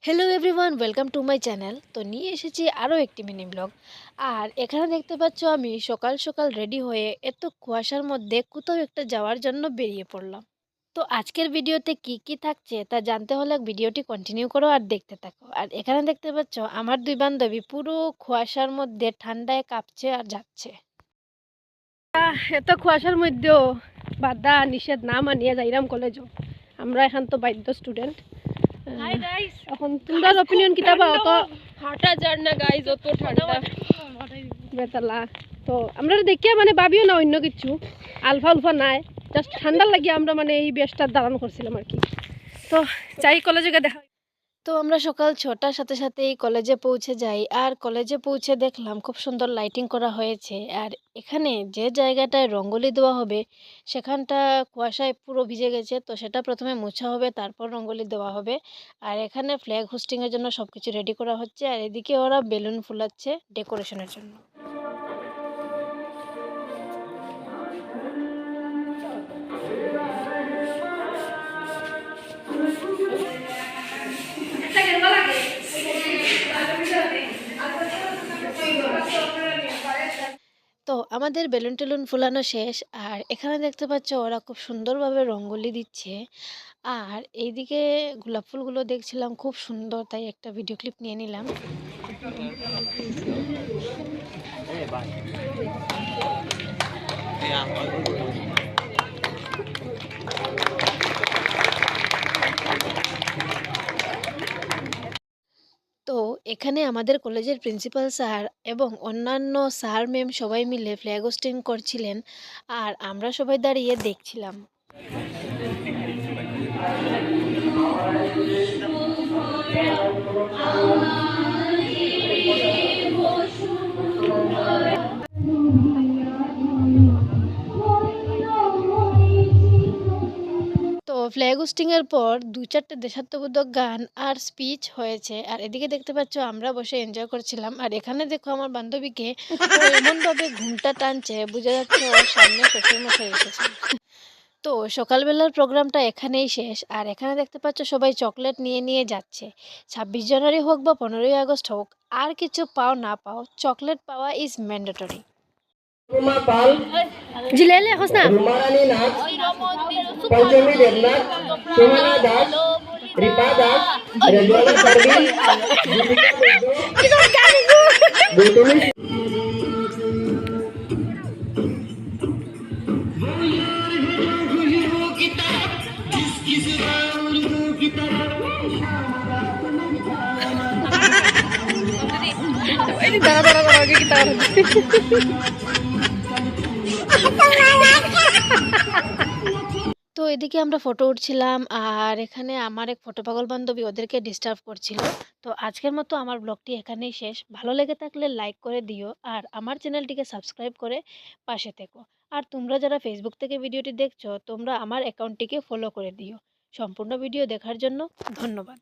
Hello everyone, welcome to my channel. তো নিয়ে এসেছি আরও একটি মিনি ব্লগ। আর এখানে দেখতে পাচ্ছ আমি সকাল সকাল রেডি হয়ে এত কুয়াশার মধ্যে কোথাও একটা যাওয়ার জন্য বেরিয়ে পড়লাম। তো আজকের ভিডিওতে কি কি থাকছে তা জানতে হলে ভিডিওটি কন্টিনিউ করো আর দেখতে থাকো। আর এখানে দেখতে পাচ্ছ আমার দুই বান্ধবী পুরো কুয়াশার মধ্যে ঠান্ডায় কাঁপছে আর যাচ্ছে। এত কুয়াশার মধ্যেও বাধা নিষেধ না মানিয়ে যাইরাম কলেজও। আমরা এখান তো বাধ্য স্টুডেন্ট। হাই গাইস, এখন তোমরার অপিনিয়ন কিতা পাও তো? হাঁটা যার না গাইস, অত ঠান্ডা বেতালা তো আমরা দেখিয়া মানে ভাবিও না অন্য কিছু আলফা উলফা নাই, জাস্ট ঠান্ডা লাগিয়ে আমরা মানে এই বেশটার দাঁড়ানো করছিলাম আর কি। তো যাই কলেজে দেখা। তো আমরা সকাল 6টার সাথে সাথেই কলেজে পৌঁছে যাই। আর কলেজে পৌঁছে দেখলাম খুব সুন্দর লাইটিং করা হয়েছে। আর এখানে যে জায়গাটায় রঙ্গোলি দেওয়া হবে সেখানটা কুয়াশায় পুরো ভিজে গেছে, তো সেটা প্রথমে মোছা হবে, তারপর রঙ্গোলি দেওয়া হবে। আর এখানে ফ্ল্যাগ হোস্টিংয়ের জন্য সব কিছু রেডি করা হচ্ছে। আর এদিকে ওরা বেলুন ফুলাচ্ছে ডেকোরেশনের জন্য। তো আমাদের বেলুন টেলুন ফুলানো শেষ। আর এখানে দেখতে পাচ্ছ ওরা খুব সুন্দরভাবে রঙ্গোলি দিচ্ছে। আর এইদিকে গোলাপ ফুলগুলো দেখছিলাম খুব সুন্দর, তাই একটা ভিডিও ক্লিপ নিয়ে নিলাম। তো এখানে আমাদের কলেজের প্রিন্সিপাল স্যার এবং অন্যান্য স্যার ম্যাম সবাই মিলে ফ্ল্যাগ হোস্টিং করছিলেন। আর আমরা সবাই দাঁড়িয়ে দেখছিলাম। তো ফ্ল্যাগ হোস্টিং এর পর ২-৪টা দেশাত্মবোধক গান আর স্পিচ হয়েছে। আর এদিকে দেখতে পাচ্ছ আমরা বসে এনজয় করছিলাম। আর এখানে দেখো আমার বান্ধবীকে ও এমনভাবে ঘুমটা টানছে, বোঝা যাচ্ছে ওর সামনে শ্বশুরমশাই এসেছে। তো সকালবেলার প্রোগ্রামটা এখানেই শেষ। আর এখানে দেখতে পাচ্ছ সবাই চকলেট নিয়ে নিয়ে যাচ্ছে। ২৬ জানুয়ারি হোক বা ১৫ই আগস্ট হোক, আর কিছু পাও না পাও, চকলেট পাওয়া ইজ ম্যান্ডেটরি। রুমা পাল, জিলেলে হস না রুমারানী নাথ, পঞ্চমী দেবনাথ, সুমনা দাস, রিপা দাস, রেজওয়ানা পারভিন, দীপিকা বৈদ্য, গৌতমী দাঁড়া দাঁড়া দাঁড়া, আগে কি তার তো এদিকে আমরা ফটো উঠছিলাম। আর এখানে আমার এক ফটো পাগল বান্ধবী ওদেরকে ডিস্টার্ব করছিল। তো আজকের মতো আমার ব্লগটি এখানেই শেষ। ভালো লেগে থাকলে লাইক করে দিও আর আমার চ্যানেলটিকে সাবস্ক্রাইব করে পাশে থেকো। আর তোমরা যারা ফেসবুক থেকে ভিডিওটি দেখছো তোমরা আমার অ্যাকাউন্টটিকে ফলো করে দিও। সম্পূর্ণ ভিডিও দেখার জন্য ধন্যবাদ।